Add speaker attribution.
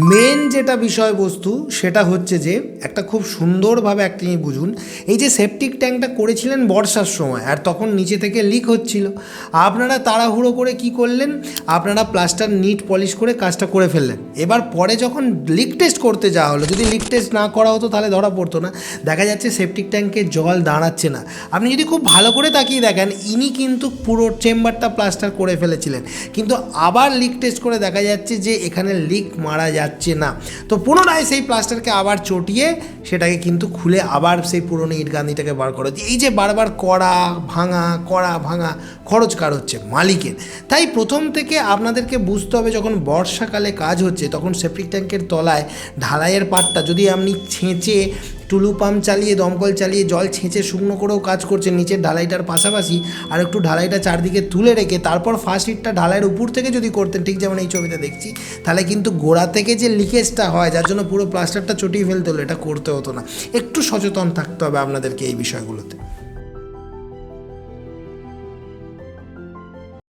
Speaker 1: Main যেটা বিষয়বস্তু সেটা হচ্ছে যে একটা খুব সুন্দরভাবে একটা জিনিস বুঝুন, এই যে সেপটিক ট্যাঙ্কটা করেছিলেন বর্ষার সময় আর তখন নিচে থেকে লিক হচ্ছিল, আপনারা তাড়াহুড়ো করে কি করলেন, আপনারা প্লাস্টার নিট পলিশ করে কাজটা করে ফেললেন। এবার পরে যখন লিক টেস্ট করতে যাওয়া হলো, যদি লিক টেস্ট না করা হতো তাহলে ধরা পড়তো না, দেখা যাচ্ছে সেপটিক ট্যাঙ্কে জল দাঁড়াচ্ছে না। আপনি যদি খুব ভালো করে তাকিয়ে দেখেন, ইনি কিন্তু পুরো চেম্বারটা প্লাস্টার করে ফেলেছিলেন, কিন্তু আবার লিক টেস্ট করে দেখা যাচ্ছে যে এখানে লিক মারা যাচ্ছে না। তো পুনরায় সেই প্লাস্টারকে আবার চটিয়ে সেটাকে কিন্তু খুলে আবার সেই পুরনো ইটগাঁথনিটাকে বার করা হচ্ছে। এই যে বারবার করা ভাঙা খরচ কার হচ্ছে মালিকের। তাই প্রথম থেকে আপনাদেরকে বুঝতে হবে, যখন বর্ষাকালে কাজ হচ্ছে তখন সেপটিক ট্যাঙ্কের তলায় ঢালাইয়ের পাটটা যদি আপনি ছেঁচে টুলু পাম্প চালিয়ে দমকল চালিয়ে জল ছেঁচে শুকনো করেও কাজ করছেন নিচের ঢালাইটার পাশাপাশি, আর একটু ঢালাইটা চারদিকে তুলে রেখে তারপর ফার্স্ট ইটটা ঢালাইয়ের উপর থেকে যদি করতেন, ঠিক যেমন এই ছবিতে দেখছি, তাহলে কিন্তু গোড়া থেকে যে লিকেজটা হয় যার জন্য পুরো প্লাস্টারটা চটিয়ে ফেলতে হলো, এটা করতে হতো না। একটু সচেতন থাকতে হবে আপনাদেরকে এই বিষয়গুলোতে।